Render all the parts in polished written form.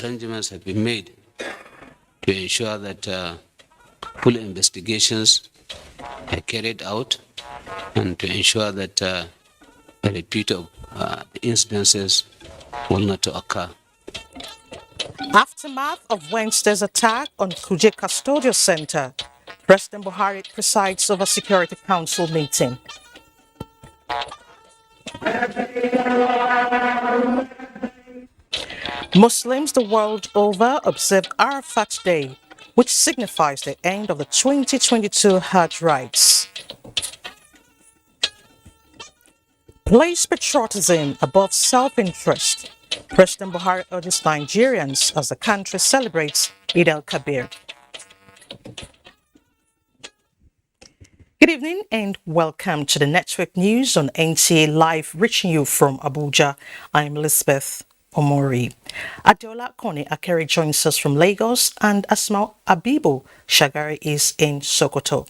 arrangements have been made to ensure that full investigations are carried out and to ensure that a repeat of incidences will not occur. Aftermath of Wednesday's attack on Kuje Custodial Center, President Buhari presides over Security Council meeting. Muslims the world over observed Arafat Day, which signifies the end of the 2022 Hajj rites. Place patriotism above self-interest. President Buhari urges Nigerians as the country celebrates Eid al-Kabir. Good evening and welcome to the Network News on NTA Live, reaching you from Abuja. I'm Elizabeth Omori. Adeola Kone Akere joins us from Lagos, and Asma Abibu Shagari is in Sokoto.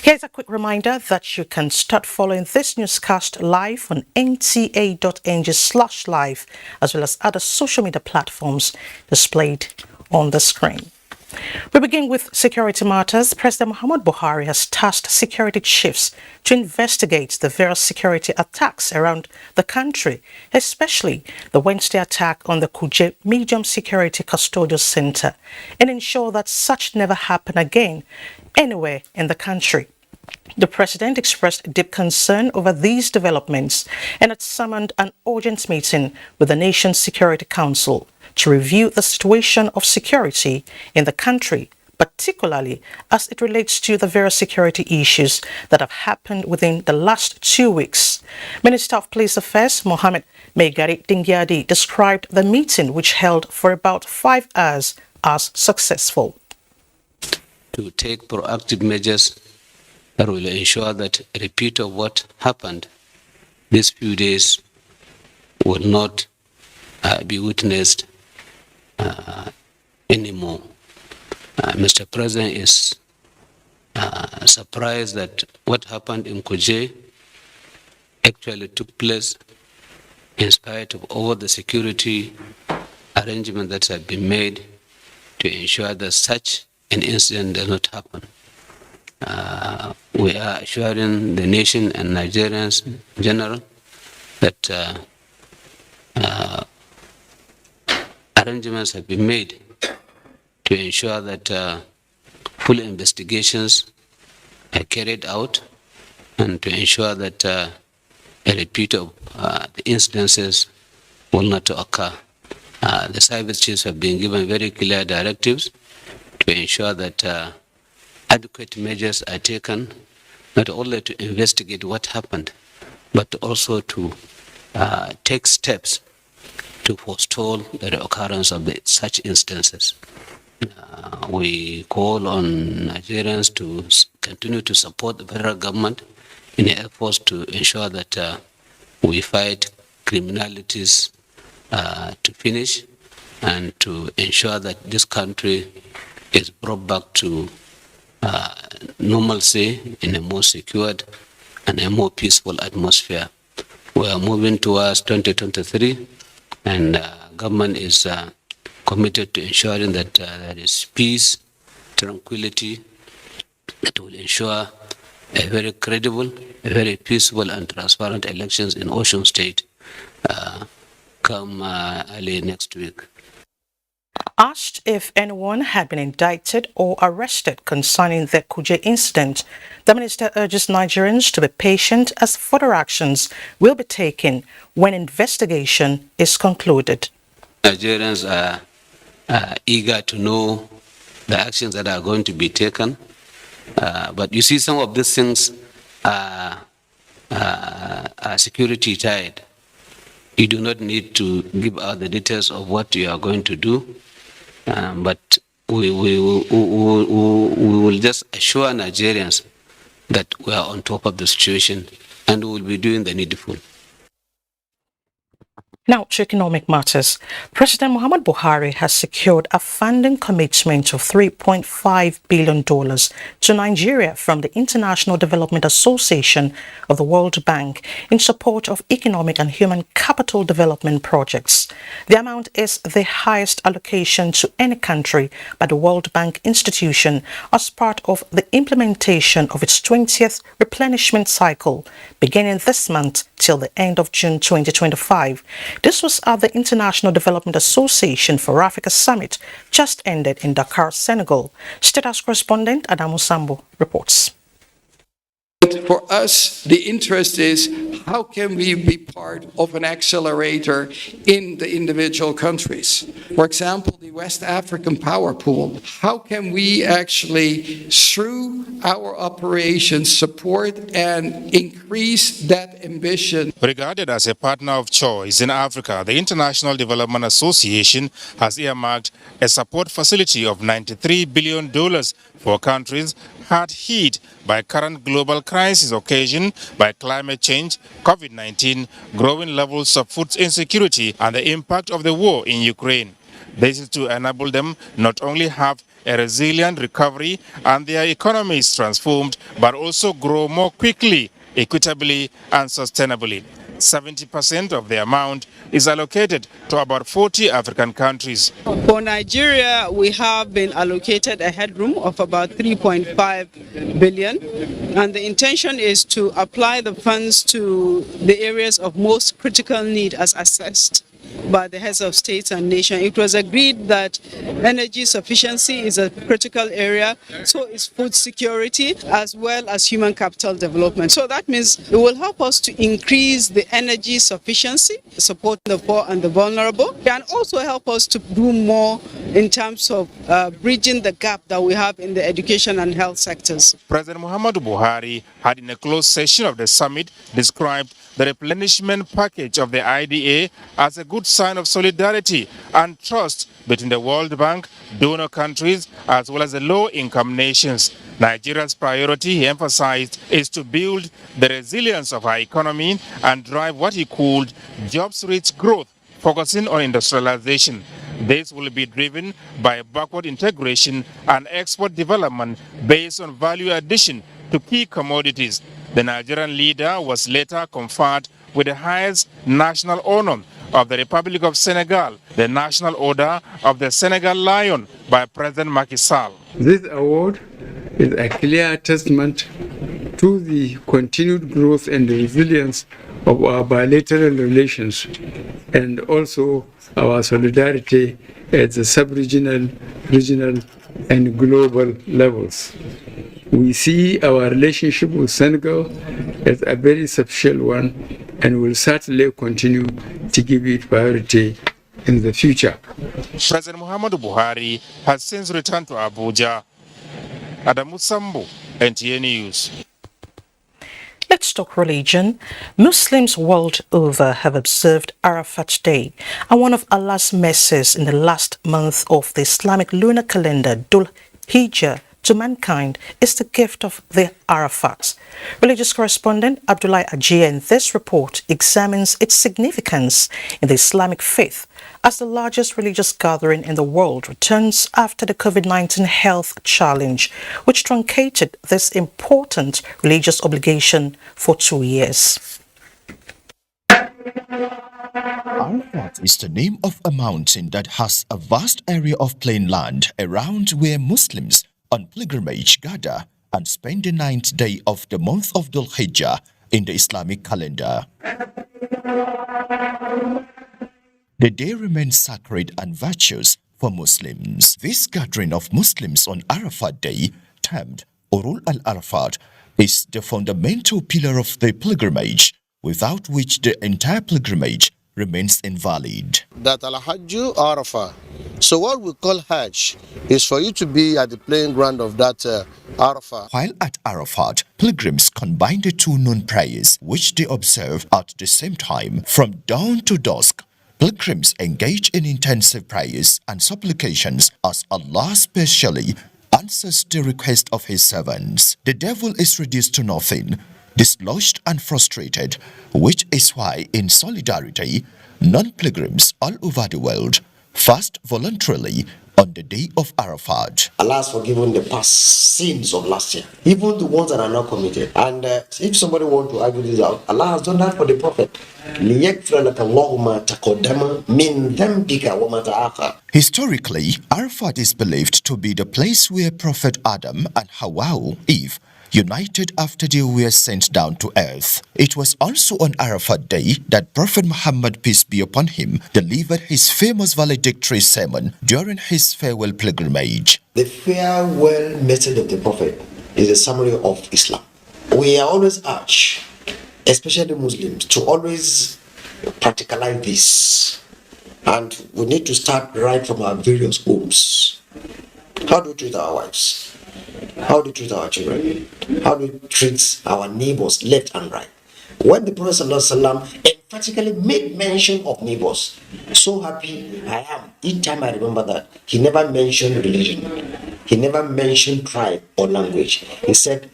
Here's a quick reminder that you can start following this newscast live on nta.ng/live, as well as other social media platforms displayed on the screen. We begin with security matters. President Muhammad Buhari has tasked security chiefs to investigate the various security attacks around the country, especially the Wednesday attack on the Kuje Medium Security Custodial Center, and ensure that such never happen again anywhere in the country. The president expressed deep concern over these developments and had summoned an urgent meeting with the nation's Security Council to review the situation of security in the country, particularly as it relates to the various security issues that have happened within the last 2 weeks. Minister of Police Affairs, Mohammed Megari Dingyadi, described the meeting, which held for about 5 hours, as successful. To take proactive measures that will ensure that a repeat of what happened these few days will not be witnessed anymore. Mr. President is surprised that what happened in Kuje actually took place in spite of all the security arrangements that have been made to ensure that such an incident does not happen. We are assuring the nation and Nigerians in general that arrangements have been made to ensure that full investigations are carried out and to ensure that a repeat of the incidences will not occur. The service chiefs have been given very clear directives to ensure that adequate measures are taken, not only to investigate what happened, but also to take steps to forestall the occurrence of such instances. We call on Nigerians to continue to support the federal government in the efforts to ensure that we fight criminalities to finish and to ensure that this country is brought back to normalcy in a more secured and a more peaceful atmosphere. We are moving towards 2023, and government is committed to ensuring that there is peace, tranquility, that will ensure a very credible, a very peaceful and transparent elections in Osun State come early next week. Asked if anyone had been indicted or arrested concerning the Kuje incident, the minister urges Nigerians to be patient as further actions will be taken when investigation is concluded. Nigerians are eager to know the actions that are going to be taken, but you see, some of these things are security tied. You do not need to give out the details of what you are going to do. But we will just assure Nigerians that we are on top of the situation and we will be doing the needful. Now to economic matters. President Muhammad Buhari has secured a funding commitment of $3.5 billion to Nigeria from the International Development Association of the World Bank in support of economic and human capital development projects. The amount is the highest allocation to any country by the World Bank institution as part of the implementation of its 20th replenishment cycle, beginning this month till the end of June 2025. This was at the International Development Association for Africa Summit, just ended in Dakar, Senegal. State House correspondent Adamawa reports. For us, the interest is how can we be part of an accelerator in the individual countries? For example, the West African Power Pool. How can we actually, through our operations, support and increase that ambition? Regarded as a partner of choice in Africa, the International Development Association has earmarked a support facility of $93 billion for countries hard hit by current global crisis occasioned by climate change, COVID-19, growing levels of food insecurity, and the impact of the war in Ukraine. This is to enable them not only have a resilient recovery and their economies transformed, but also grow more quickly, equitably, and sustainably. 70% of the amount is allocated to about 40 African countries. For Nigeria, we have been allocated a headroom of about 3.5 billion, and the intention is to apply the funds to the areas of most critical need as assessed by the heads of states and nations. It was agreed that energy sufficiency is a critical area, so is food security as well as human capital development. So that means it will help us to increase the energy sufficiency, support the poor and the vulnerable, and also help us to do more in terms of bridging the gap that we have in the education and health sectors. President Muhammadu Buhari had in a closed session of the summit described the replenishment package of the IDA as a good sign of solidarity and trust between the World Bank, donor countries, as well as the low-income nations. Nigeria's priority, he emphasized, is to build the resilience of our economy and drive what he called jobs-rich growth, focusing on industrialization. This will be driven by backward integration and export development based on value addition to key commodities. The Nigerian leader was later conferred with the highest national honor of the Republic of Senegal, the National Order of the Senegal Lion, by President Macky Sall. This award is a clear testament to the continued growth and resilience of our bilateral relations and also our solidarity at the sub-regional, regional, and global levels. We see our relationship with Senegal as a very special one and will certainly continue to give it priority in the future. President Muhammadu Buhari has since returned to Abuja. Adamu, NTA News. Let's talk religion. Muslims world over have observed Arafat Day, and one of Allah's mercies in the last month of the Islamic lunar calendar, Dhul Hijjah, to mankind is the gift of the Arafat. Religious correspondent Abdullah Ajia in this report examines its significance in the Islamic faith as the largest religious gathering in the world returns after the COVID-19 health challenge, which truncated this important religious obligation for 2 years. Arafat is the name of a mountain that has a vast area of plain land around where Muslims on pilgrimage gather and spend the 9th day of the month of Dhul Hijjah in the Islamic calendar. The day remains sacred and virtuous for Muslims. This gathering of Muslims on Arafat Day, termed Urul al-Arafat, is the fundamental pillar of the pilgrimage, without which the entire pilgrimage remains invalid. That Al-Hajju Arafah. So what we call Hajj is for you to be at the playing ground of that Arafah. While at Arafat, pilgrims combine the two noon prayers, which they observe at the same time from dawn to dusk. Pilgrims engage in intensive prayers and supplications as Allah specially answers the request of his servants. The devil is reduced to nothing dislodged and frustrated, which is why, in solidarity, non-pilgrims all over the world fast voluntarily on the day of Arafat. Allah has forgiven the past sins of last year, even the ones that are not committed. And if somebody wants to argue this out, Allah has done that for the Prophet. Historically, Arafat is believed to be the place where Prophet Adam and Hawa, Eve, united after they were sent down to earth. It was also on Arafat Day that Prophet Muhammad, peace be upon him, delivered his famous valedictory sermon during his farewell pilgrimage. The farewell message of the Prophet is a summary of Islam. We are always urged, especially Muslims, to always practicalize this. And we need to start right from our various homes. How do we treat our wives? How do we treat our children? How do we treat our neighbors left and right? When the Prophet ﷺ emphatically made mention of neighbors, so happy I am each time I remember that. He never mentioned religion. He never mentioned tribe or language. He said,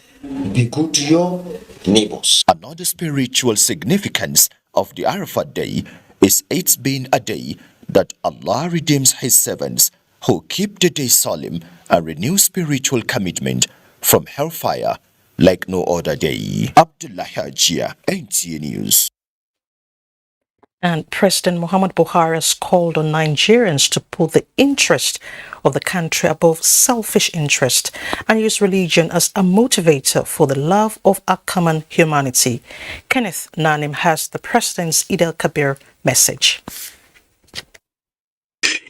be good to your neighbors. Another spiritual significance of the Arafat Day is its being a day that Allah redeems His servants who keep the day solemn and renew spiritual commitment from hellfire like no other day. Abdullah Hajia, NTA News. And President Muhammad Buhari has called on Nigerians to put the interest of the country above selfish interest and use religion as a motivator for the love of our common humanity. Kenneth Nanim has the President's Eid al-Kabir message.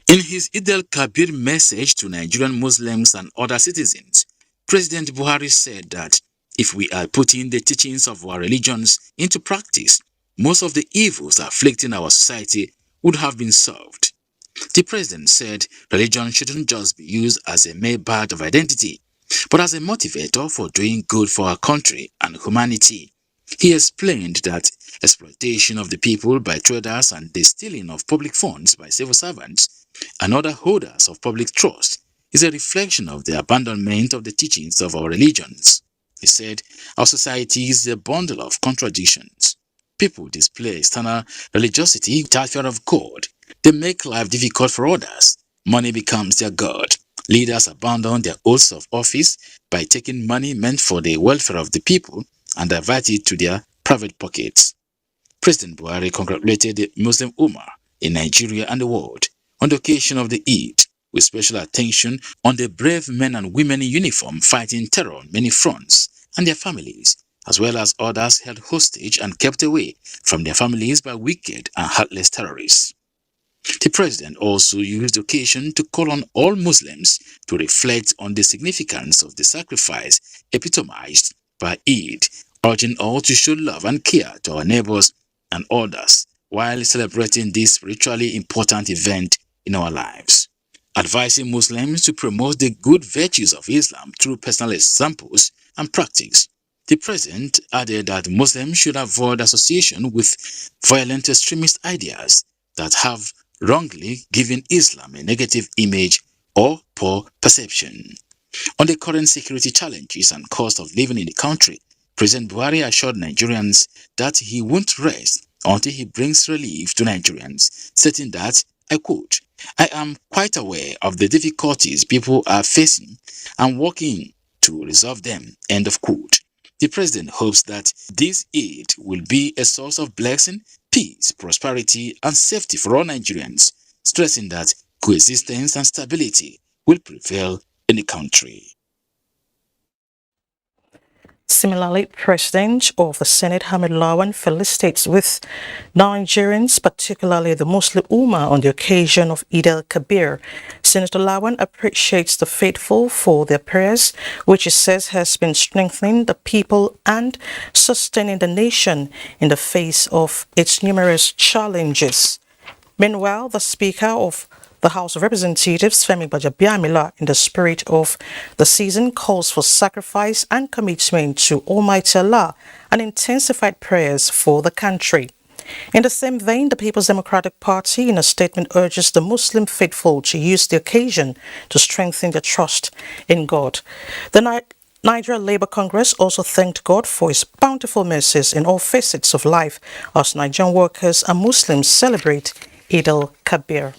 In his Eid al-Kabir message to Nigerian Muslims and other citizens, President Buhari said that if we are putting the teachings of our religions into practice, most of the evils afflicting our society would have been solved. The president said religion shouldn't just be used as a mere badge of identity, but as a motivator for doing good for our country and humanity. He explained that exploitation of the people by traders and the stealing of public funds by civil servants and other holders of public trust is a reflection of the abandonment of the teachings of our religions. He said, our society is a bundle of contradictions. People display external religiosity without fear of God. They make life difficult for others. Money becomes their God. Leaders abandon their oaths of office by taking money meant for the welfare of the people and divert it to their private pockets. President Buhari congratulated the Muslim Ummah in Nigeria and the world on the occasion of the Eid, with special attention on the brave men and women in uniform fighting terror on many fronts and their families, as well as others held hostage and kept away from their families by wicked and heartless terrorists. The president also used the occasion to call on all Muslims to reflect on the significance of the sacrifice epitomized by Eid, urging all to show love and care to our neighbors and others while celebrating this spiritually important event in our lives. Advising Muslims to promote the good virtues of Islam through personal examples and practice. The president added that Muslims should avoid association with violent extremist ideas that have wrongly given Islam a negative image or poor perception. On the current security challenges and cost of living in the country, President Buhari assured Nigerians that he won't rest until he brings relief to Nigerians, stating that, I quote, I am quite aware of the difficulties people are facing and working to resolve them, end of quote. The president hopes that this aid will be a source of blessing, peace, prosperity, and safety for all Nigerians, stressing that coexistence and stability will prevail in the country. Similarly, President of the Senate Hamid Lawan felicitates with Nigerians, particularly the Muslim Ummah, on the occasion of Eid al-Kabir. Senator Lawan appreciates the faithful for their prayers, which he says has been strengthening the people and sustaining the nation in the face of its numerous challenges. Meanwhile, the Speaker of the House of Representatives, Femi Gbajabiamila, in the spirit of the season, calls for sacrifice and commitment to Almighty Allah and intensified prayers for the country. In the same vein, the People's Democratic Party, in a statement, urges the Muslim faithful to use the occasion to strengthen their trust in God. The Nigeria Labour Congress also thanked God for his bountiful mercies in all facets of life as Nigerian workers and Muslims celebrate Eid al-Kabir.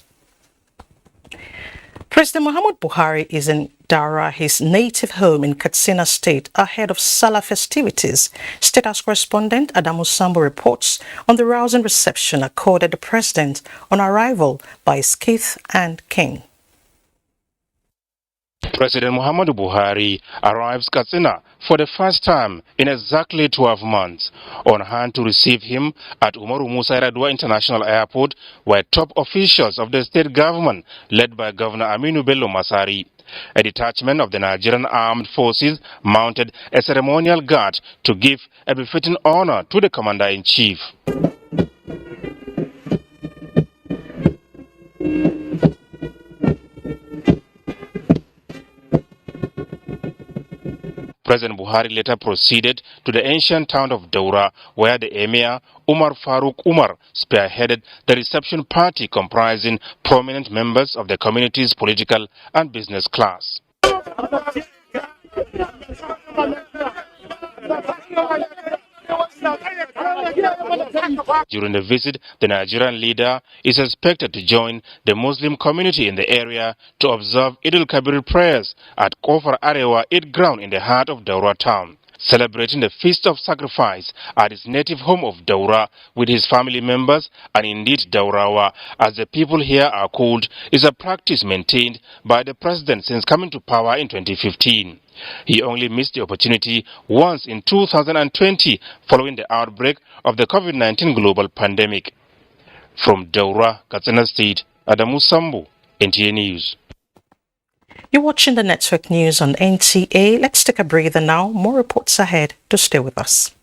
President Muhammad Buhari is in Daura, his native home in Katsina State, ahead of Sallah festivities. State House correspondent Adamawa reports on the rousing reception accorded the president on arrival by his kith and king. President Muhammadu Buhari arrives Katsina for the first time in exactly 12 months. On hand to receive him at Umaru Musa Yar'Adua International Airport were top officials of the state government led by Governor Aminu Bello Masari. A detachment of the Nigerian Armed Forces mounted a ceremonial guard to give a befitting honor to the Commander-in-Chief. President Buhari later proceeded to the ancient town of Daura, where the Emir Umar Farooq Umar spearheaded the reception party comprising prominent members of the community's political and business class. During the visit, the Nigerian leader is expected to join the Muslim community in the area to observe Eid al-Kabir prayers at Kofar Arewa Eid ground in the heart of Daura town. Celebrating the Feast of Sacrifice at his native home of Daura with his family members, and indeed Daurawa, as the people here are called, is a practice maintained by the president since coming to power in 2015. He only missed the opportunity once in 2020 following the outbreak of the COVID-19 global pandemic. From Daura, Katsina State, Adamu Sambu, NTA News. You're watching the network news on NTA. Let's take a breather now. More reports ahead. To stay with us.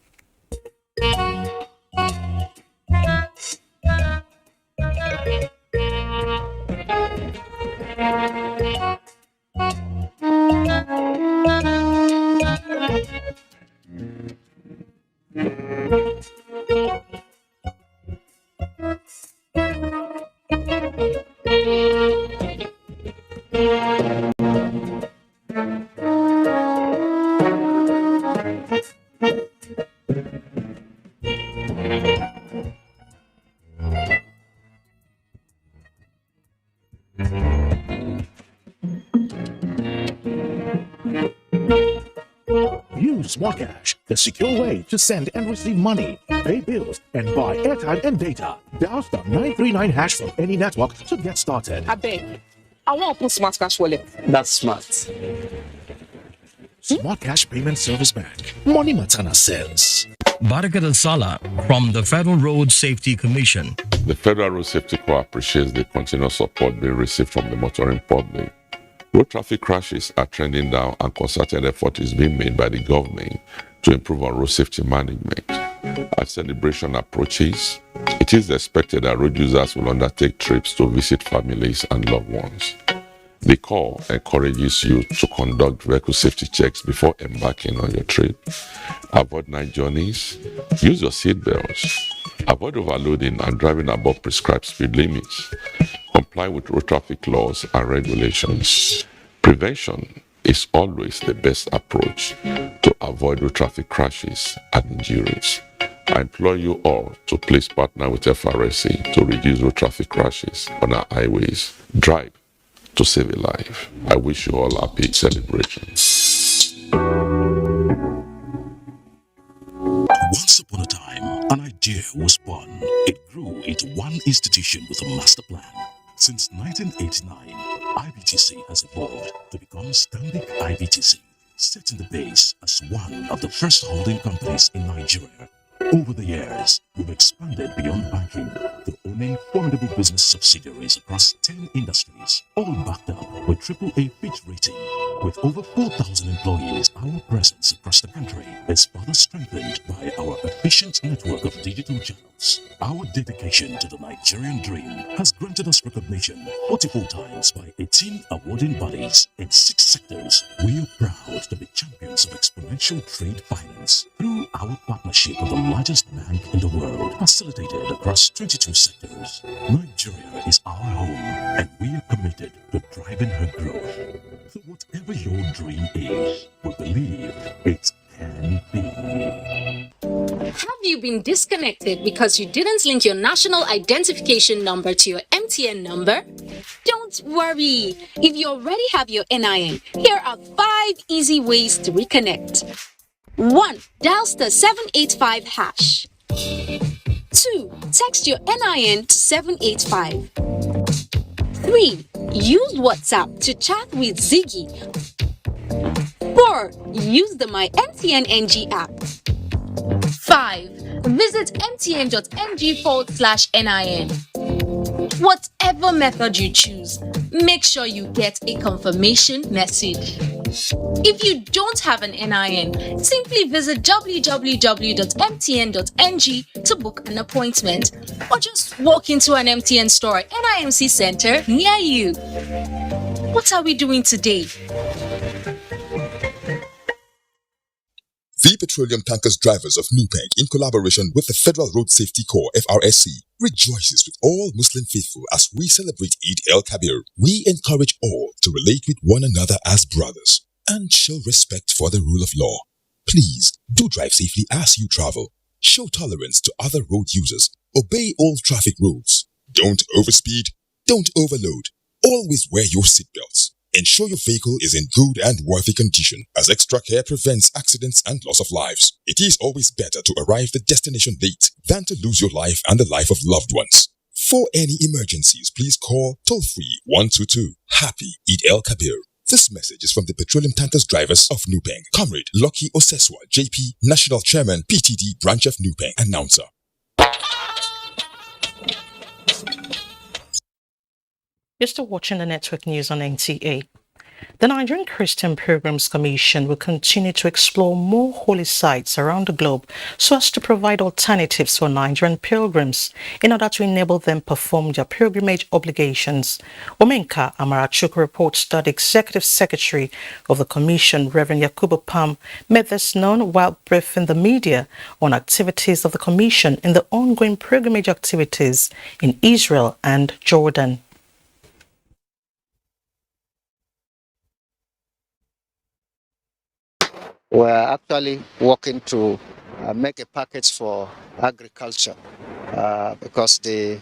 Use Smart Cash, the secure way to send and receive money, pay bills, and buy airtime and data. Dial *939# from any network to get started. I beg. I want to put Smart Cash wallet. That's smart. Smart Cash Payment Service Bank. Money Matana sense. Barakat al-Sallah from the Federal Road Safety Commission. The Federal Road Safety Corps appreciates the continuous support being received from the motoring public. Road traffic crashes are trending down, and concerted effort is being made by the government to improve on road safety management. As celebration approaches, it is expected that road users will undertake trips to visit families and loved ones. The Corps encourages you to conduct vehicle safety checks before embarking on your trip. Avoid night journeys, use your seat belts, avoid overloading and driving above prescribed speed limits. Comply with road traffic laws and regulations. Prevention is always the best approach to avoid road traffic crashes and injuries. I implore you all to please partner with FRSC to reduce road traffic crashes on our highways. Drive to save a life. I wish you all happy celebrations. Once upon a time, an idea was born. It grew into one institution with a master plan. Since 1989, IBTC has evolved to become Stanbic IBTC, setting the base as one of the first holding companies in Nigeria. Over the years, we've expanded beyond banking to owning formidable business subsidiaries across 10 industries, all backed up with AAA Fitch rating. With over 4,000 employees, our presence across the country is further strengthened by our efficient network of digital channels. Our dedication to the Nigerian dream has granted us recognition 44 times by 18 awarding bodies in 6 sectors. We are proud to be champions of exponential trade finance through our partnership with the largest bank in the world, facilitated across 22 sectors. Nigeria is our home, and we are committed to driving her growth. So whatever your dream is, we believe believe it can be. Have you been disconnected because you didn't link your national identification number to your MTN number? Don't worry. If you already have your NIN, here are 5 easy ways to reconnect. 1. Dial *785 hash. 2. Text your NIN to 785. 3. Use WhatsApp to chat with Ziggy. 4. Use the My MTN NG app. 5. Visit mtn.ng/NIN. Whatever method you choose, make sure you get a confirmation message. If you don't have an NIN, simply visit www.mtn.ng to book an appointment, or just walk into an MTN store or NIMC center near you. What are we doing today? The Petroleum Tankers Drivers of Nupeng, in collaboration with the Federal Road Safety Corps (FRSC), rejoices with all Muslim faithful as we celebrate Eid el-Kabir. We encourage all to relate with one another as brothers and show respect for the rule of law. Please do drive safely as you travel. Show tolerance to other road users. Obey all traffic rules. Don't overspeed. Don't overload. Always wear your seatbelts. Ensure your vehicle is in good and worthy condition, as extra care prevents accidents and loss of lives. It is always better to arrive at destination late than to lose your life and the life of loved ones. For any emergencies, please call toll-free 122. Happy Eid el-Kabir. This message is from the Petroleum Tankers Drivers of Nupeng. Comrade Lucky Oseswa, JP, National Chairman, PTD, Branch of Nupeng, Announcer. You're still watching the network news on NTA. The Nigerian Christian Pilgrims Commission will continue to explore more holy sites around the globe so as to provide alternatives for Nigerian pilgrims in order to enable them perform their pilgrimage obligations. Omenka Amarachukwu reports that the Executive Secretary of the Commission, Reverend Yakubu Pam, made this known while briefing the media on activities of the Commission in the ongoing pilgrimage activities in Israel and Jordan. We're actually working to make a package for agriculture because the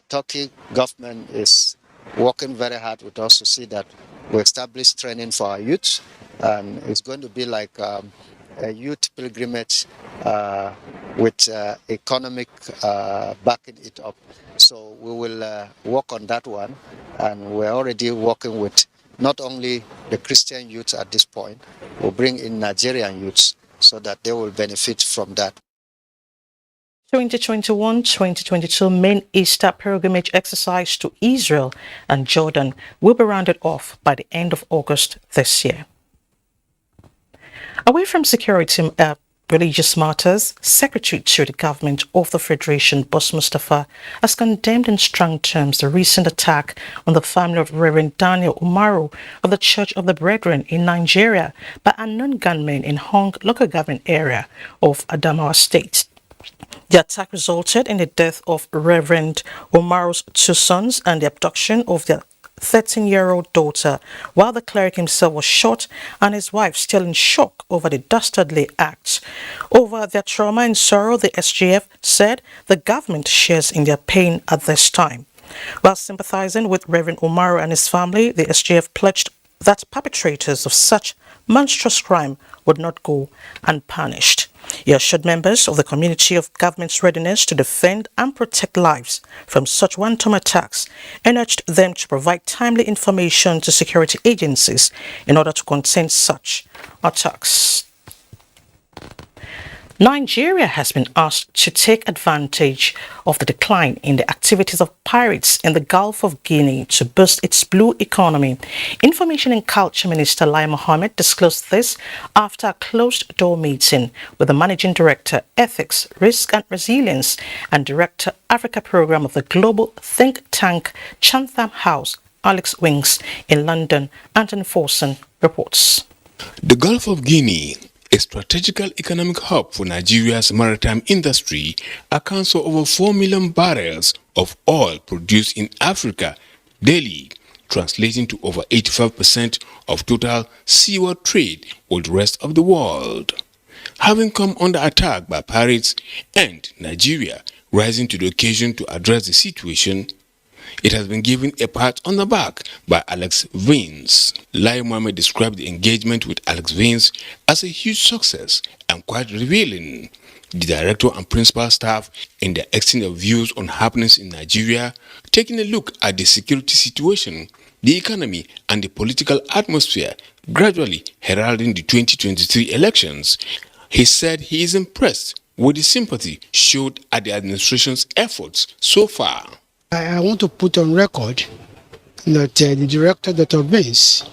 Turkey government is working very hard with us to see that we establish training for our youth, and it's going to be like a youth pilgrimage with economic backing it up. So we will work on that one, and we're already working with not only the Christian youth at this point, we'll bring in Nigerian youths so that they will benefit from that. 2021-2022 main Easter pilgrimage exercise to Israel and Jordan will be rounded off by the end of August this year. Away from security religious matters, Secretary to the Government of the Federation, Boss Mustafa, has condemned in strong terms the recent attack on the family of Reverend Daniel Umaru of the Church of the Brethren in Nigeria by unknown gunmen in Hong local government area of Adamawa State. The attack resulted in the death of Reverend Umaru's 2 sons and the abduction of their 13-year-old daughter, while the cleric himself was shot and his wife still in shock over the dastardly act. Over their trauma and sorrow, the SGF said the government shares in their pain at this time. While sympathizing with Reverend Umaru and his family, the SGF pledged that perpetrators of such monstrous crime would not go unpunished. He assured members of the community of government's readiness to defend and protect lives from such wanton attacks and urged them to provide timely information to security agencies in order to contain such attacks. Nigeria has been asked to take advantage of the decline in the activities of pirates in the Gulf of Guinea to boost its blue economy. Information and Culture Minister Lai Mohammed disclosed this after a closed-door meeting with the Managing Director, Ethics, Risk and Resilience and Director, Africa Program of the global think tank Chatham House, Alex Wings, in London. Anthony Forson reports. The Gulf of Guinea, a strategic economic hub for Nigeria's maritime industry, accounts for over 4 million barrels of oil produced in Africa daily, translating to over 85% of total seaworld trade with the rest of the world. Having come under attack by pirates and Nigeria rising to the occasion to address the situation, it has been given a pat on the back by Alex Vance. Lai Mohammed described the engagement with Alex Vance as a huge success and quite revealing. The director and principal staff, in their exchange of views on happenings in Nigeria, taking a look at the security situation, the economy and the political atmosphere gradually heralding the 2023 elections, he said he is impressed with the sympathy showed at the administration's efforts so far. I want to put on record that the director, Dr. Vance,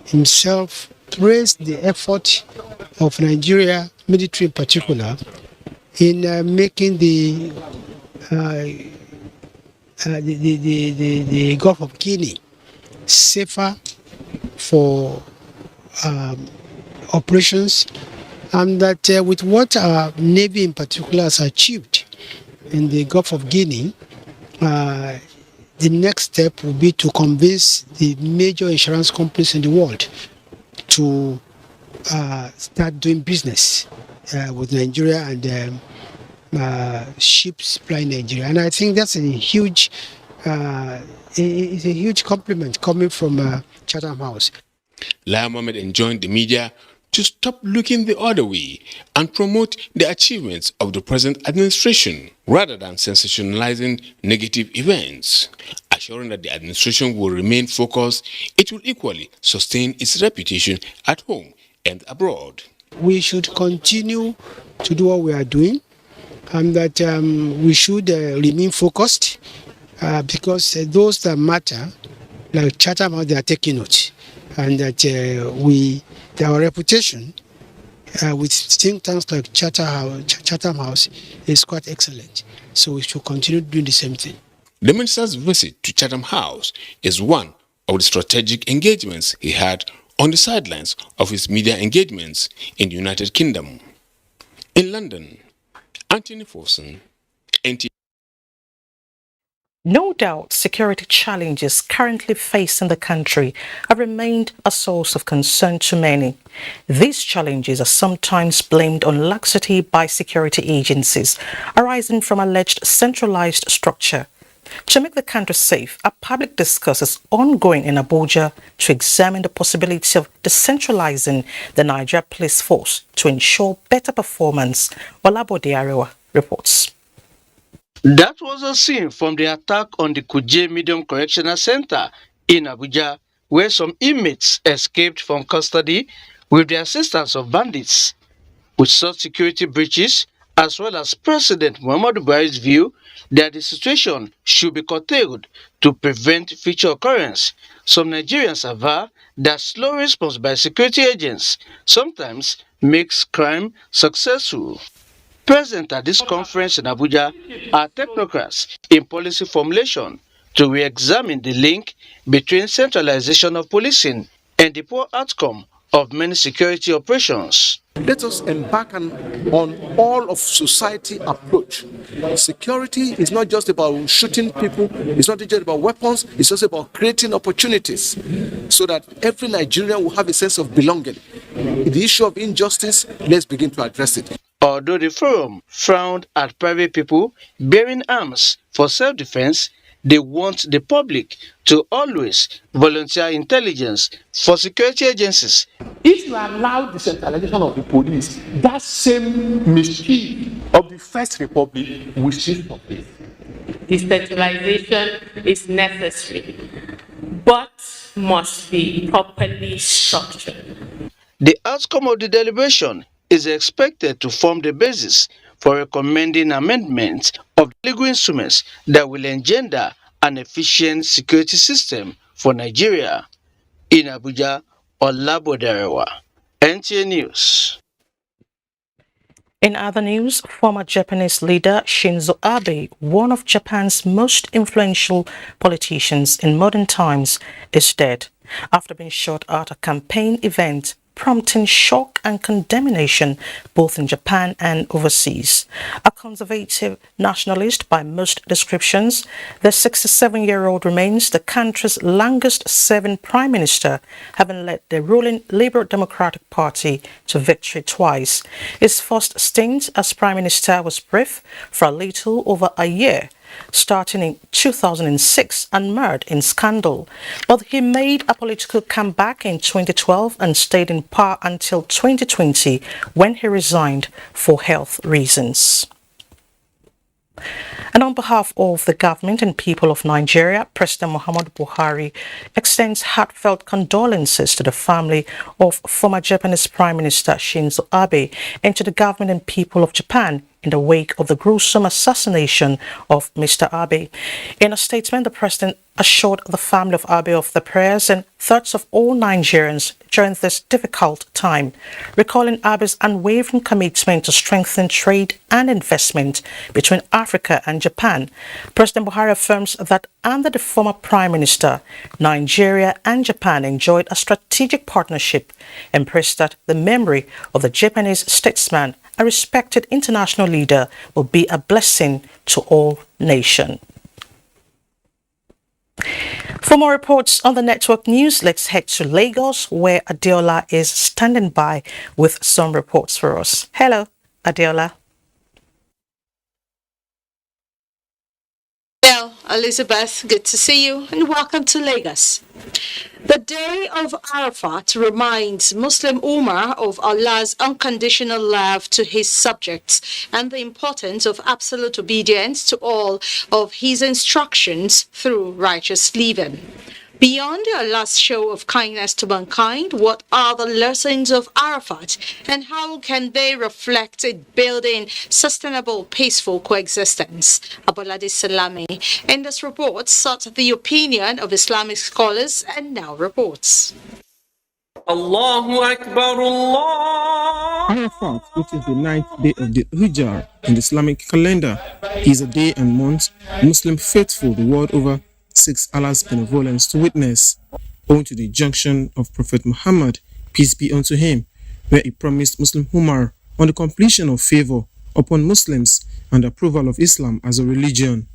himself praised the effort of Nigeria military in particular in making the Gulf of Guinea safer for operations, and that with what our Navy in particular has achieved in the Gulf of Guinea, the next step will be to convince the major insurance companies in the world to start doing business with Nigeria and ships supplying Nigeria. And I think that's a huge, it's a huge compliment coming from Chatham House. Lai Mohammed enjoined the media to stop looking the other way and promote the achievements of the present administration rather than sensationalizing negative events. Assuring that the administration will remain focused, it will equally sustain its reputation at home and abroad. We should continue to do what we are doing, and that we should remain focused because those that matter, like Chatham House, they are taking note, and that our reputation with think tanks like Chatham House is quite excellent. So we should continue doing the same thing. The minister's visit to Chatham House is one of the strategic engagements he had on the sidelines of his media engagements in the United Kingdom. In London, Anthony Forson, NT. No doubt, security challenges currently facing the country have remained a source of concern to many. These challenges are sometimes blamed on laxity by security agencies, arising from alleged centralized structure. To make the country safe, a public discourse is ongoing in Abuja to examine the possibility of decentralizing the Nigeria Police Force to ensure better performance. Olabo Diarewa reports. That was a scene from the attack on the Kuje Medium Correctional Center in Abuja, where some inmates escaped from custody with the assistance of bandits. With such security breaches, as well as President Muhammadu Buhari's view that the situation should be curtailed to prevent future occurrence, some Nigerians aver that slow response by security agents sometimes makes crime successful. Present at this conference in Abuja are technocrats in policy formulation to re-examine the link between centralization of policing and the poor outcome of many security operations. Let us embark on all of society approach. Security is not just about shooting people, it's not just about weapons, it's also about creating opportunities so that every Nigerian will have a sense of belonging. The issue of injustice, let's begin to address it. Although the forum frowned at private people bearing arms for self-defense, they want the public to always volunteer intelligence for security agencies. If you allow decentralization of the police, that same mischief of the First Republic will still stop it. Decentralization is necessary, but must be properly structured. The outcome of the deliberation is expected to form the basis for recommending amendments of legal instruments that will engender an efficient security system for Nigeria. In Abuja, Olabo Diarewa, NTA News. In other news, former Japanese leader Shinzo Abe, one of Japan's most influential politicians in modern times, is dead after being shot at a campaign event prompting shock and condemnation both in Japan and overseas. A conservative nationalist by most descriptions, the 67-year-old remains the country's longest-serving prime minister, having led the ruling Liberal Democratic Party to victory twice. His first stint as prime minister was brief for a little over a year, starting in 2006 and marred in scandal. But he made a political comeback in 2012 and stayed in power until 2020 when he resigned for health reasons. And on behalf of the government and people of Nigeria, President Muhammadu Buhari extends heartfelt condolences to the family of former Japanese Prime Minister Shinzo Abe and to the government and people of Japan in the wake of the gruesome assassination of Mr. Abe. In a statement, the president assured the family of Abe of the prayers and thoughts of all Nigerians during this difficult time, recalling Abe's unwavering commitment to strengthen trade and investment between Africa and Japan. President Buhari affirms that under the former Prime Minister, Nigeria and Japan enjoyed a strategic partnership and praised that the memory of the Japanese statesman, a respected international leader, will be a blessing to all nations. For more reports on the network news, let's head to Lagos, where Adiola is standing by with some reports for us. Hello, Adiola. Well, Elizabeth, good to see you and welcome to Lagos. The Day of Arafat reminds Muslim Ummah of Allah's unconditional love to his subjects and the importance of absolute obedience to all of his instructions through righteous living. Beyond Allah's show of kindness to mankind, what are the lessons of Arafat and how can they reflect in building sustainable, peaceful coexistence? Abolade Salami in this report sought the opinion of Islamic scholars and now reports. Allahu Akbar Allah. Arafat, which is the ninth day of the Hijjah in the Islamic calendar, is a day and month Muslim faithful the world over seeks Allah's benevolence to witness, owing to the junction of Prophet Muhammad, peace be unto him, where he promised Muslim Ummah on the completion of favor upon Muslims and approval of Islam as a religion.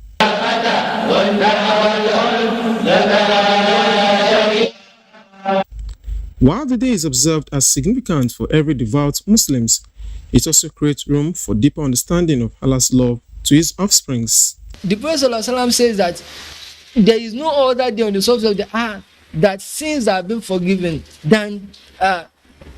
While the day is observed as significant for every devout Muslims, it also creates room for deeper understanding of Allah's love to his offsprings. The Prophet ﷺ says that there is no other day on the surface of the earth that sins have been forgiven than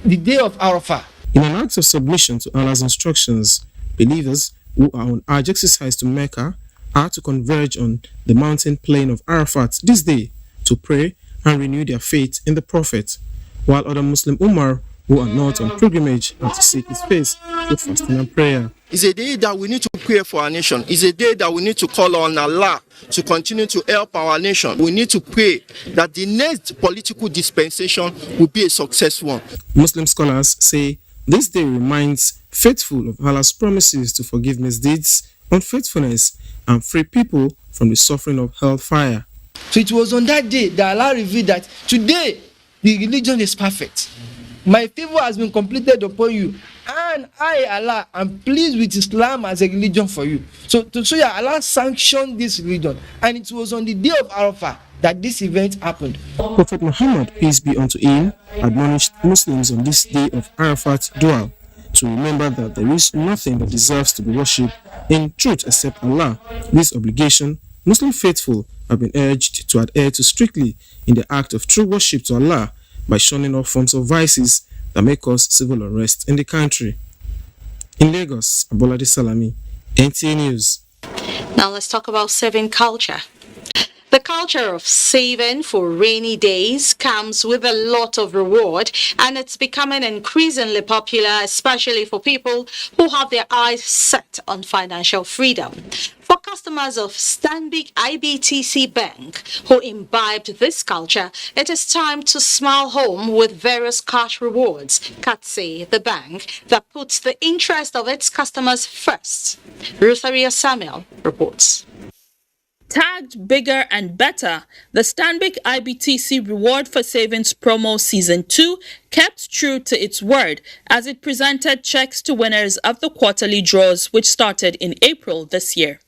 the day of Arafah. In an act of submission to Allah's instructions, believers who are on Hajj exercise to Mecca are to converge on the mountain plain of Arafat this day to pray and renew their faith in the Prophet, while other Muslim Ummah who are not on pilgrimage are to seek his face through fasting and prayer. It's a day that we need to pray for our nation. It's a day that we need to call on Allah to continue to help our nation. We need to pray that the next political dispensation will be a successful one. Muslim scholars say this day reminds faithful of Allah's promises to forgive misdeeds, unfaithfulness, and free people from the suffering of hellfire. So it was on that day that Allah revealed that today the religion is perfect. My favor has been completed upon you, and I, Allah, am pleased with Islam as a religion for you. So to show you, Allah sanctioned this religion, and it was on the day of Arafah that this event happened. Prophet Muhammad, peace be unto him, admonished Muslims on this day of Arafat dua to remember that there is nothing that deserves to be worshipped in truth except Allah. This obligation, Muslim faithful have been urged to adhere to strictly in the act of true worship to Allah, by shunning all forms of vices that may cause civil unrest in the country. In Lagos, Abolade Salami, NTA News. Now let's talk about saving culture. The culture of saving for rainy days comes with a lot of reward, and it's becoming increasingly popular, especially for people who have their eyes set on financial freedom. For customers of Stanbic IBTC Bank who imbibed this culture, it is time to smile home with various cash rewards, courtesy the bank that puts the interest of its customers first. Rosaria Samuel reports. Tag Tagged Bigger and Better, the Stanbic IBTC Reward for Savings Promo Season 2 kept true to its word as it presented checks to winners of the quarterly draws, which started in April this year.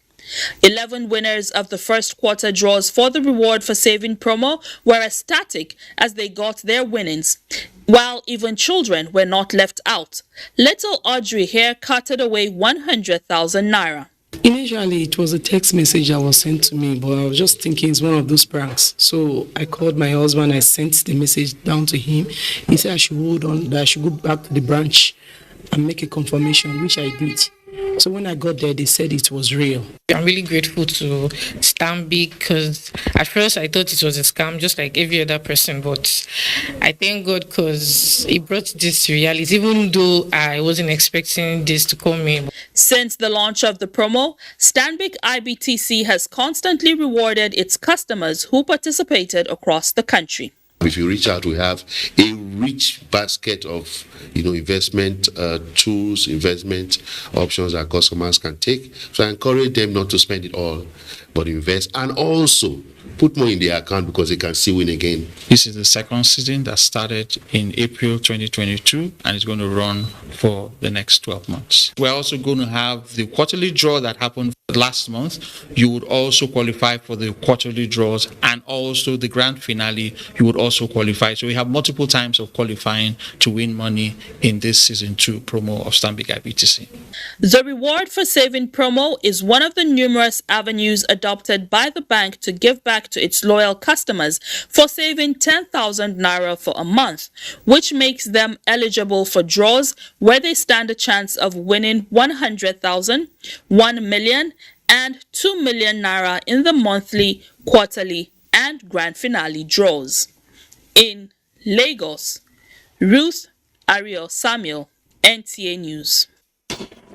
11 winners of the first quarter draws for the Reward for Saving promo were ecstatic as they got their winnings, while even children were not left out. Little Audrey here carted away 100,000 naira. Initially, it was a text message that was sent to me, but I was just thinking it's one of those pranks. So I called my husband, I sent the message down to him. He said I should hold on, that I should go back to the branch and make a confirmation, which I did. So when I got there, they said it was real. I'm really grateful to Stanbic because at first I thought it was a scam, just like every other person. But I thank God because he brought this to reality, even though I wasn't expecting this to come in. Since the launch of the promo, Stanbic IBTC has constantly rewarded its customers who participated across the country. If you reach out, we have a rich basket of, investment tools, investment options that customers can take. So I encourage them not to spend it all, but invest and also put more in their account because they can still win again. This is the second season that started in April 2022 and it's going to run for the next 12 months. We're also going to have the quarterly draw that happened last month. You would also qualify for the quarterly draws and also the grand finale. You would also qualify. So we have multiple times of qualifying to win money in this season 2 promo of Stanbic IBTC. The Reward for Saving promo is one of the numerous avenues adopted by the bank to give back to its loyal customers for saving 10,000 naira for a month, which makes them eligible for draws where they stand a chance of winning 100,000, 1 million, and 2 million naira in the monthly, quarterly, and grand finale draws. In Lagos, Ruth Ariel Samuel, NTA News.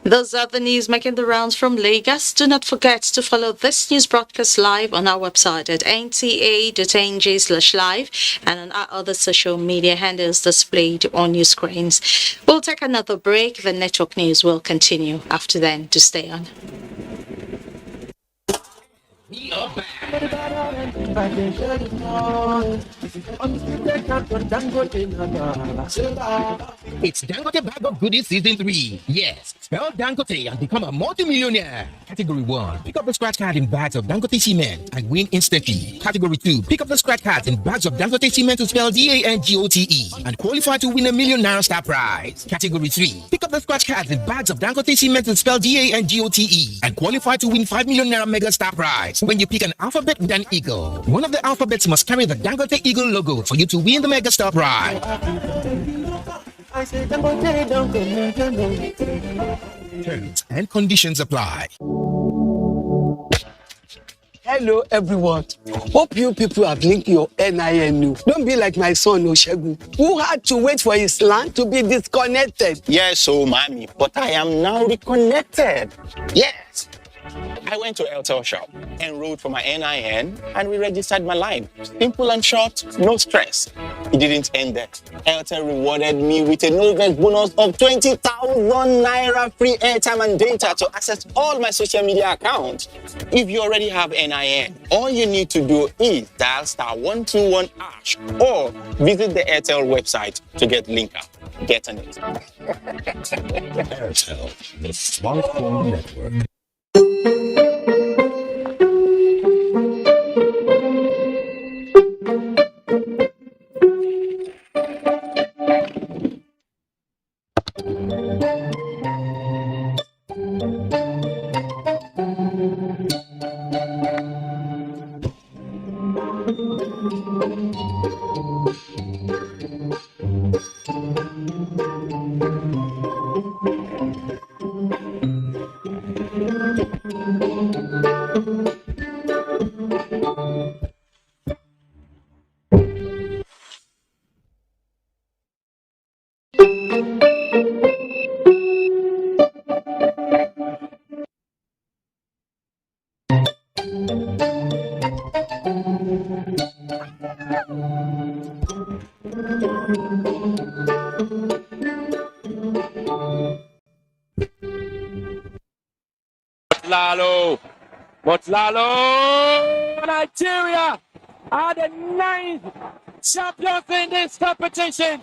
Those are the news making the rounds from Lagos. Do not forget to follow this news broadcast live on our website at nta.ng/live and on our other social media handles displayed on your screens. We'll take another break. The network news will continue after then. To stay on. It's Dangote Bag of Goodies Season 3. Yes, spell Dangote and become a multi-millionaire. Category 1, pick up the scratch card in bags of Dangote cement and win instantly. Category 2, pick up the scratch cards in bags of Dangote cement to spell DANGOTE and qualify to win a $1 million star prize. Category 3, pick up the scratch cards in bags of Dangote cement to spell DANGOTE and qualify to win $5 million mega star prize. When you pick an alphabet with an eagle, one of the alphabets must carry the Dangote Eagle logo for you to win the mega star prize. Terms and conditions apply. Hello everyone. Hope you people have linked your NIN. Don't be like my son Oshegun, who had to wait for his land to be disconnected. Yes, so mommy, but I am now reconnected. Yes. I went to Airtel shop, enrolled for my NIN, and re-registered my line. Simple and short, no stress. It didn't end there. Airtel rewarded me with a no-invest bonus of 20,000 naira free airtime and data to access all my social media accounts. If you already have NIN, all you need to do is dial *121# or visit the Airtel website to get linked up. Get on it. Airtel, the smartphone network. Lalo! Nigeria are the 9th champions in this competition.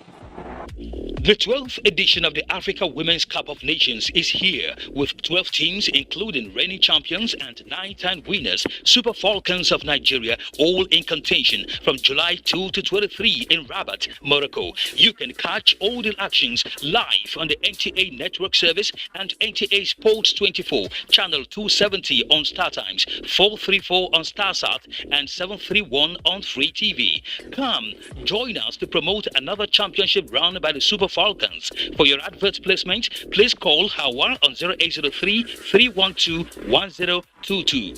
The 12th edition of the Africa Women's Cup of Nations is here with 12 teams including reigning champions and 9-time winners, Super Falcons of Nigeria, all in contention from July 2 to 23 in Rabat, Morocco. You can catch all the actions live on the NTA Network Service and NTA Sports 24, channel 270 on StarTimes, 434 on StarSat and 731 on Free TV. Come, join us to promote another championship run by the Super Falcons. For your advert placement, please call Hawa on 0803 312 1022.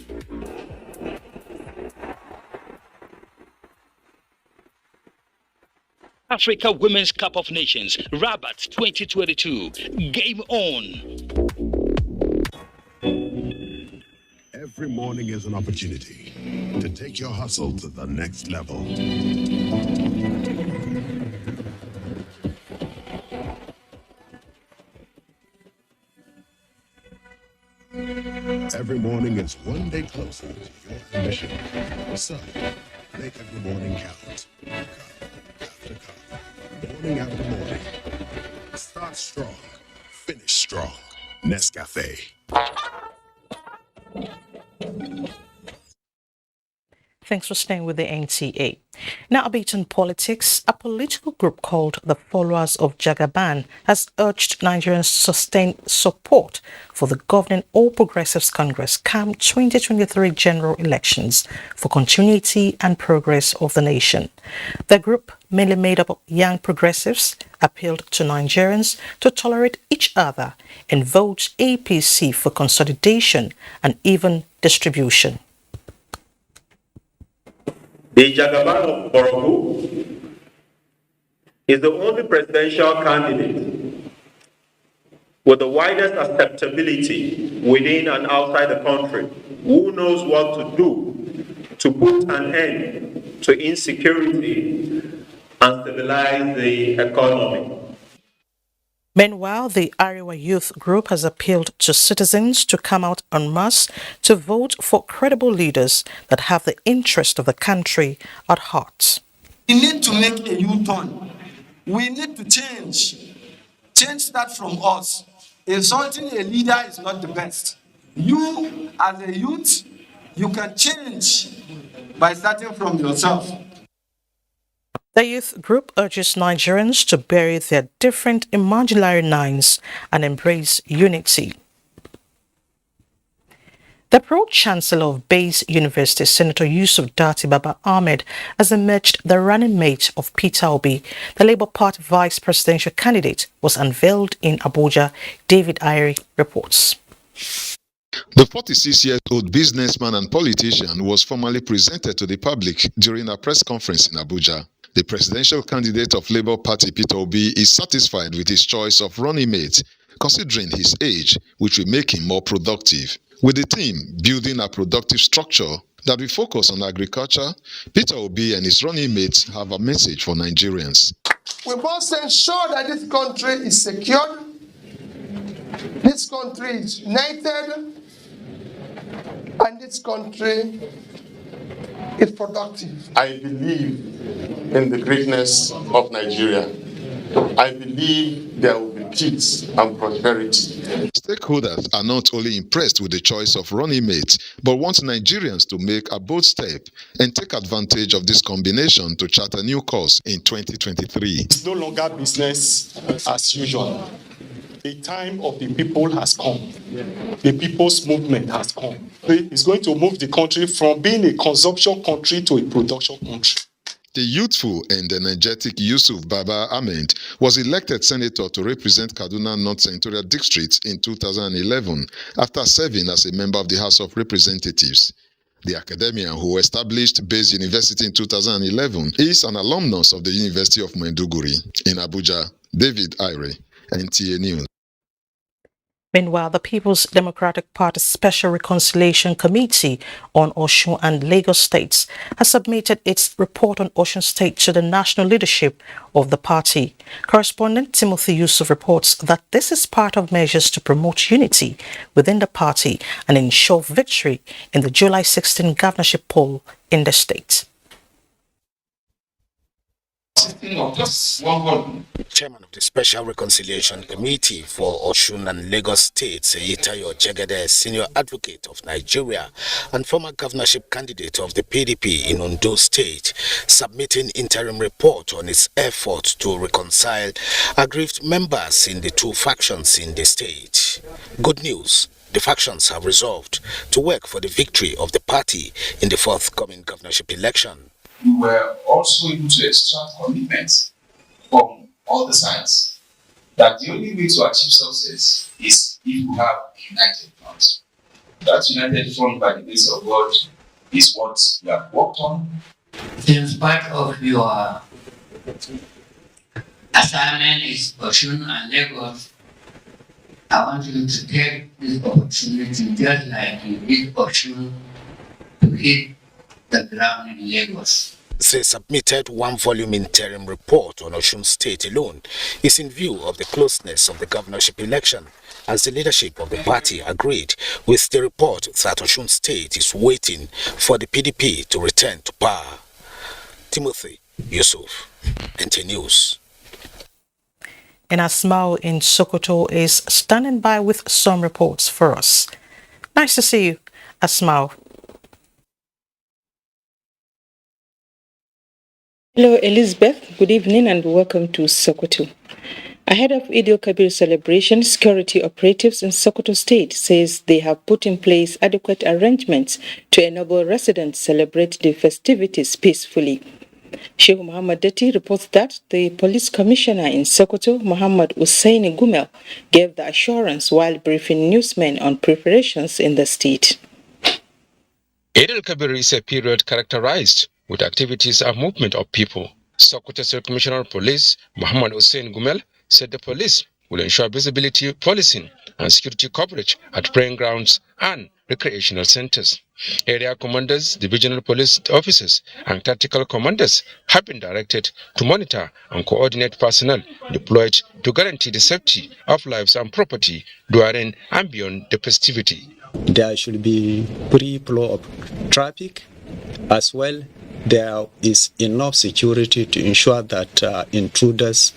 Africa Women's Cup of Nations, Rabat 2022. Game on. Every morning is an opportunity to take your hustle to the next level. Every morning is one day closer to your ambition. So, make every morning count. Cup after cup, morning after morning. Start strong, finish strong. Nescafe. Thanks for staying with the NTA. Now, a bit on politics. A political group called the Followers of Jagaban has urged Nigerians to sustain support for the governing All Progressives Congress come 2023 general elections for continuity and progress of the nation. The group, mainly made up of young progressives, appealed to Nigerians to tolerate each other and vote APC for consolidation and even distribution. The Jagaban of Borogu is the only presidential candidate with the widest acceptability within and outside the country who knows what to do to put an end to insecurity and stabilize the economy. Meanwhile, the Arewa Youth Group has appealed to citizens to come out en masse to vote for credible leaders that have the interest of the country at heart. We need to make a U-turn. We need to change. Change starts from us. Insulting a leader is not the best. You, as a youth, you can change by starting from yourself. The youth group urges Nigerians to bury their different imaginary lines and embrace unity. The Pro-Chancellor of Bayes University, Senator Yusuf Dati Baba Ahmed, has emerged the running mate of Peter Obi. The Labour Party vice presidential candidate was unveiled in Abuja. David Irie reports. The 46-year-old businessman and politician was formally presented to the public during a press conference in Abuja. The presidential candidate of Labour Party, Peter Obi, is satisfied with his choice of running mate, considering his age, which will make him more productive. With the team building a productive structure that will focus on agriculture, Peter Obi and his running mates have a message for Nigerians. We must ensure that this country is secured, this country is united, and this country is productive. I believe in the greatness of Nigeria. I believe there will be peace and prosperity. Stakeholders are not only impressed with the choice of running mate, but want Nigerians to make a bold step and take advantage of this combination to chart a new course in 2023. It's no longer business as usual. The time of the people has come. The people's movement has come. It's going to move the country from being a consumption country to a production country. The youthful and energetic Yusuf Baba Ahmed was elected senator to represent Kaduna North Senatorial District in 2011 after serving as a member of the House of Representatives. The academician who established Bayes University in 2011 is an alumnus of the University of Maiduguri. In Abuja, David Ire, NTA News. Meanwhile, the People's Democratic Party's Special Reconciliation Committee on Osun and Lagos states has submitted its report on Osun State to the national leadership of the party. Correspondent Timothy Yusuf reports that this is part of measures to promote unity within the party and ensure victory in the July 16 governorship poll in the state. Chairman of the Special Reconciliation Committee for Osun and Lagos States, Tayo Jegede, senior advocate of Nigeria and former governorship candidate of the PDP in Ondo State, submitting interim report on its efforts to reconcile aggrieved members in the two factions in the state. Good news. The factions have resolved to work for the victory of the party in the forthcoming governorship election. We were also able to extract commitments from all the sides that the only way to achieve success is if we have a united front. That united front, by the grace of God, is what we have worked on. In spite of your assignment is Osun and Lagos, I want you to take this opportunity, just like you did Osun, to hit the ground in Lagos. They submitted one-volume interim report on Osun State alone is in view of the closeness of the governorship election, as the leadership of the party agreed with the report that Osun State is waiting for the PDP to return to power. Timothy Yusuf, NT News. And Asmao in Sokoto is standing by with some reports for us. Nice to see you, Asmao. Hello, Elizabeth. Good evening and welcome to Sokoto. Ahead of Eid al-Kabir celebration, security operatives in Sokoto State says they have put in place adequate arrangements to enable residents celebrate the festivities peacefully. Sheikh Muhammad Dati reports that the police commissioner in Sokoto, Muhammad Hussein Gumel, gave the assurance while briefing newsmen on preparations in the state. Eid al-Kabir is a period characterized with activities and movement of people. Sokoto State Commissioner of Police, Muhammad Hussein Gumel, said the police will ensure visibility, policing, and security coverage at praying grounds and recreational centers. Area commanders, divisional police officers, and tactical commanders have been directed to monitor and coordinate personnel deployed to guarantee the safety of lives and property during and beyond the festivity. There should be free flow of traffic. As well, there is enough security to ensure that intruders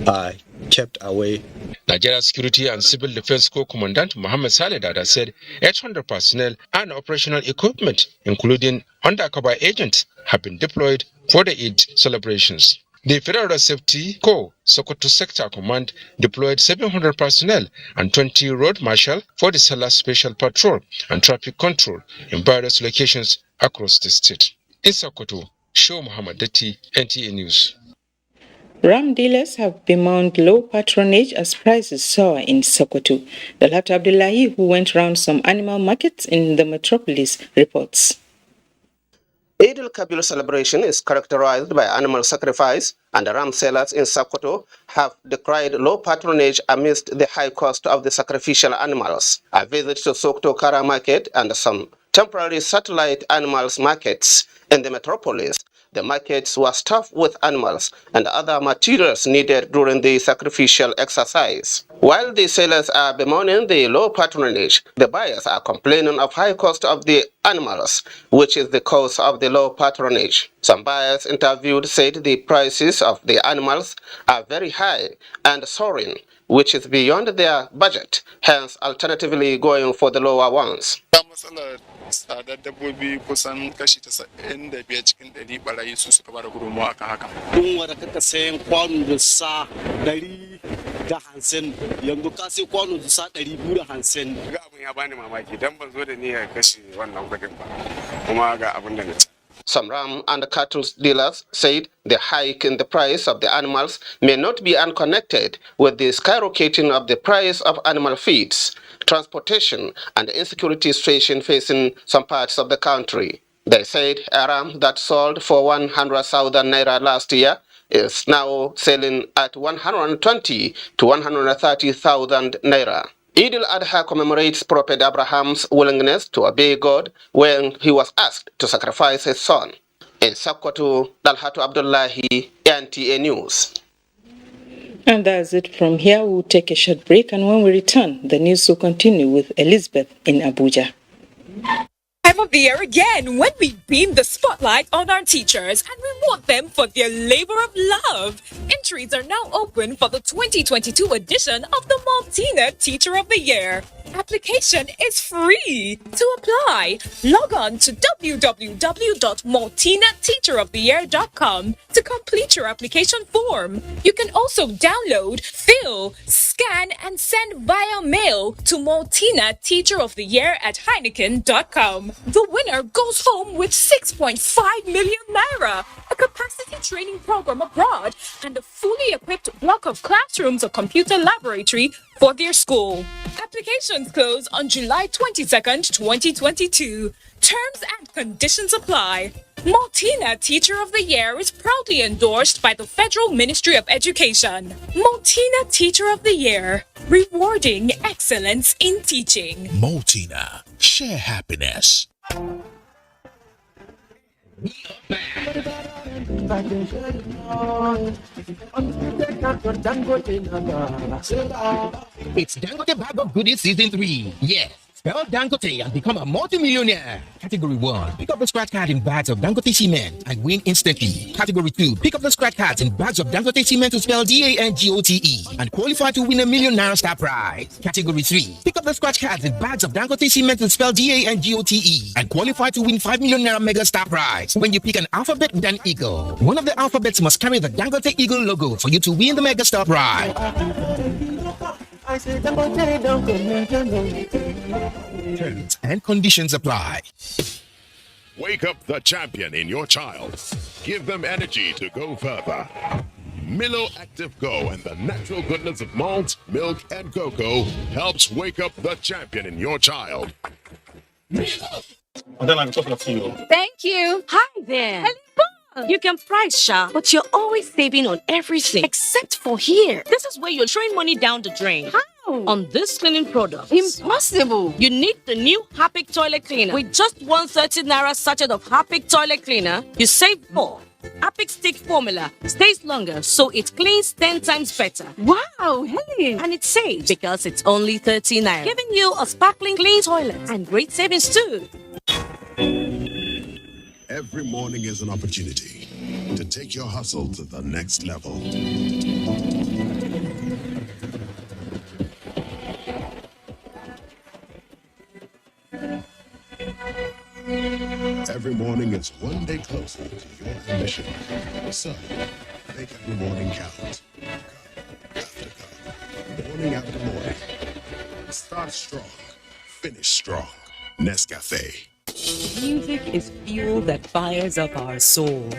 are kept away. Nigeria Security and Civil Defense Corps Commandant Mohammed Saleh Dada said 800 personnel and operational equipment, including undercover agents, have been deployed for the Eid celebrations. The Federal Safety Corps Sokoto Sector Command deployed 700 personnel and 20 road marshal for the Sallah Special Patrol and traffic control in various locations across the state. In Sokoto, Show Muhammad Dati, NTA News. Ram dealers have bemoaned low patronage as prices soar in Sokoto. Dalhat Abdullahi, who went round some animal markets in the metropolis, reports. Eid al-Kabir celebration is characterized by animal sacrifice, and the ram sellers in Sokoto have decried low patronage amidst the high cost of the sacrificial animals. A visit to Sokoto Kara market and some temporary satellite animals markets in the metropolis. The markets were stuffed with animals and other materials needed during the sacrificial exercise. While the sellers are bemoaning the low patronage, the buyers are complaining of high cost of the animals, which is the cause of the low patronage. Some buyers interviewed said the prices of the animals are very high and soaring, which is beyond their budget, hence alternatively going for the lower ones. Tsadar dabbobi kusan kashi 95 cikin 100 barayi su suka bada gudunmawa akan haka. Kun wanda kaka sayan kwano da sa 150 yanzu ka sai kwano da sa 250. Ga abun ya bani mamaki dan ban zo da niyyar kashe wannan kudin ba. Kuma ga abun da na ci. Some ram and cattle dealers said the hike in the price of the animals may not be unconnected with the skyrocketing of the price of animal feeds, transportation, and the insecurity situation facing some parts of the country. They said a ram that sold for 100,000 naira last year is now selling at 120 to 130,000 naira. Eid al-Adha commemorates Prophet Abraham's willingness to obey God when he was asked to sacrifice his son. In Sokoto, Dalhatu Abdullahi, NTA News. And that's it from here. We'll take a short break, and when we return, the news will continue with Elizabeth in Abuja. Time of the year again when we beam the spotlight on our teachers and reward them for their labor of love. Entries are now open for the 2022 edition of the Maltina Teacher of the Year. Application is free. To apply, log on to www.maltinateacheroftheyear.com to complete your application form. You can also download, fill, scan, and send via mail to maltinateacheroftheyear@heineken.com. The winner goes home with 6.5 million naira, a capacity training program abroad, and a fully equipped block of classrooms or computer laboratory for their school. Applications close on July 22nd, 2022. Terms and conditions apply. Maltina Teacher of the Year is proudly endorsed by the Federal Ministry of Education. Maltina Teacher of the Year, rewarding excellence in teaching. Maltina, share happiness. It's Dangote Bag of Goodies Season 3. Yes. Spell Dangote and become a multi-millionaire. Category 1. Pick up the scratch card in bags of Dangote cement and win instantly. Category 2. Pick up the scratch cards in bags of Dangote cement to spell DANGOTE and qualify to win a million naira star prize. Category 3. Pick up the scratch cards in bags of Dangote cement to spell DANGOTE and qualify to win 5 million naira mega star prize. When you pick an alphabet with an eagle, one of the alphabets must carry the Dangote Eagle logo for you to win the mega star prize. Terms and conditions apply. Wake up the champion in your child. Give them energy to go further. Milo Active Go and the natural goodness of malt, milk, and cocoa helps wake up the champion in your child. Thank you. Hi there. You can price shop, but you're always saving on everything except for here. This is where you're throwing money down the drain. How? On this cleaning product. Impossible. You need the new Harpic toilet cleaner. With just 130 naira sachet of Harpic toilet cleaner, you save more. Harpic stick formula stays longer, so it cleans 10 times better. Wow, hey! And it saves because it's only 30 naira, giving you a sparkling clean toilet and great savings too. Every morning is an opportunity to take your hustle to the next level. Every morning is one day closer to your ambition. So, make every morning count. Cup after cup, morning after morning. Start strong, finish strong. Nescafe. Music is fuel that fires up our soul.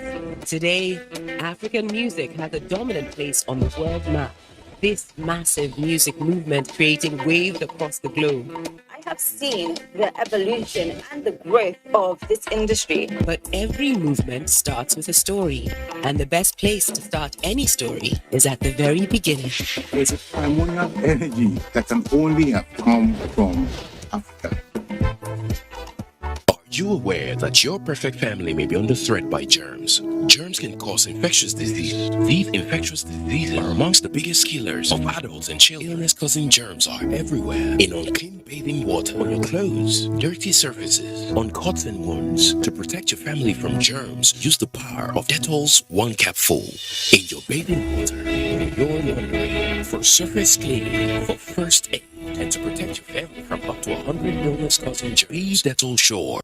Today, African music has a dominant place on the world map. This massive music movement creating waves across the globe. I have seen the evolution and the growth of this industry. But every movement starts with a story. And the best place to start any story is at the very beginning. There's a primordial energy that can only have come from Africa. Are you aware that your perfect family may be under threat by germs? Germs can cause infectious disease. These infectious diseases are amongst the biggest killers of adults and children. Illness-causing germs are everywhere. In unclean bathing water, on your clothes, dirty surfaces, on cuts and wounds. To protect your family from germs, use the power of Dettol's 1 capful. In your bathing water, in your laundry, for surface cleaning, for first aid, and to protect your family from up to 100 illness-causing germs. Please Dettol Shore.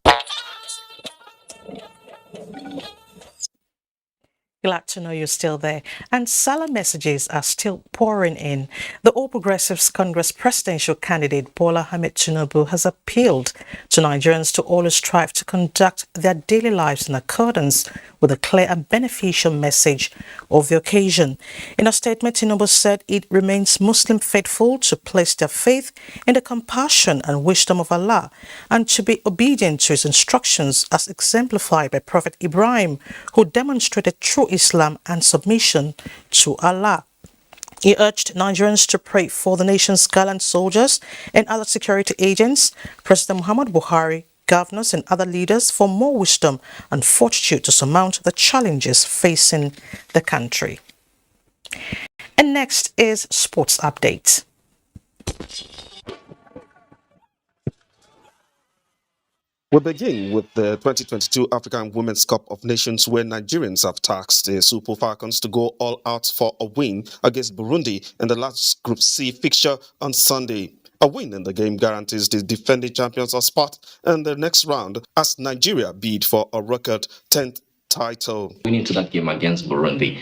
Glad to know you're still there. And Sallah messages are still pouring in. The All Progressives Congress presidential candidate Bola Ahmed Tinubu has appealed to Nigerians to always strive to conduct their daily lives in accordance with a clear and beneficial message of the occasion. In a statement, Tinubu said it remains Muslim faithful to place their faith in the compassion and wisdom of Allah and to be obedient to his instructions as exemplified by Prophet Ibrahim, who demonstrated true Islam and submission to Allah. He urged Nigerians to pray for the nation's gallant soldiers and other security agents, President Muhammad Buhari, governors and other leaders for more wisdom and fortitude to surmount the challenges facing the country. And next is sports update. We begin with the 2022 African Women's Cup of Nations, where Nigerians have tasked the Super Falcons to go all out for a win against Burundi in the last Group C fixture on Sunday. A win in the game guarantees the defending champions a spot in the next round as Nigeria bid for a record 10th title. Going into that game against Burundi,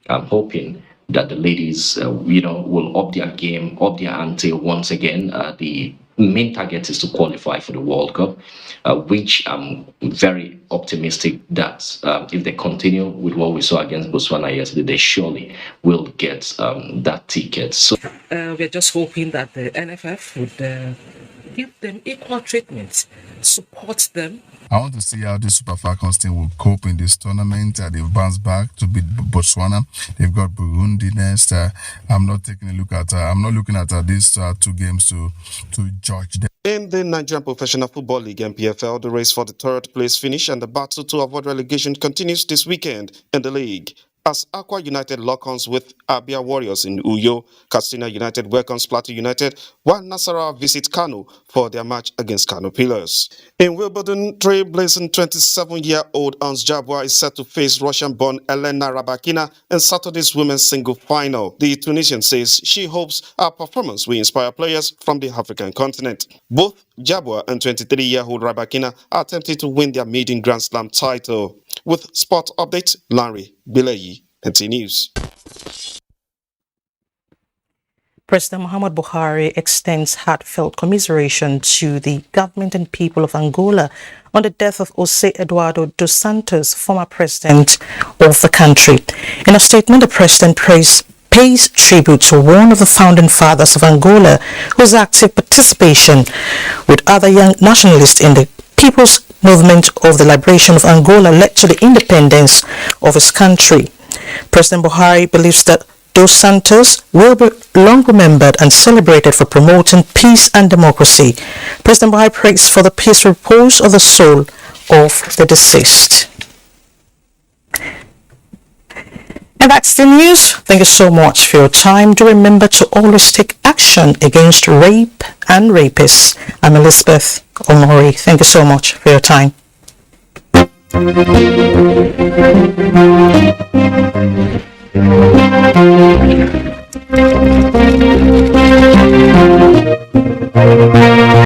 I'm hoping that the ladies, will up their game, up their ante once again. The main target is to qualify for the World Cup, which I'm very optimistic that if they continue with what we saw against Botswana yesterday, they surely will get that ticket. So we're just hoping that the NFF would give them equal treatment, support them. I want to see how the Super Falcons team will cope in this tournament. They've bounced back to beat Botswana. They've got Burundi next. I'm not looking at these two games to judge them. In the Nigerian Professional Football League (NPFL), the race for the third place finish and the battle to avoid relegation continues this weekend in the league. As Aqua United lock horns with Abia Warriors in Uyo, Katsina United welcomes Plateau United, while Nasarawa visit Kano for their match against Kano Pillars. In Wimbledon, trailblazing 27-year-old Ons Jabeur is set to face Russian-born Elena Rybakina in Saturday's women's single final. The Tunisian says she hopes her performance will inspire players from the African continent. Both Jabeur and 23-year-old Rybakina are attempting to win their maiden Grand Slam title. With sport update, Larry Bileyi, NT News. President Muhammad Buhari extends heartfelt commiseration to the government and people of Angola on the death of José Eduardo dos Santos, former president of the country. In a statement, the president pays tribute to one of the founding fathers of Angola, whose active participation with other young nationalists in the People's Movement of the Liberation of Angola led to the independence of his country. President Buhari believes that Dos Santos will be long remembered and celebrated for promoting peace and democracy. President Buhari prays for the peaceful repose of the soul of the deceased. And that's the news. Thank you so much for your time. Do remember to always take action against rape and rapists. I'm Elizabeth Omori. Thank you so much for your time.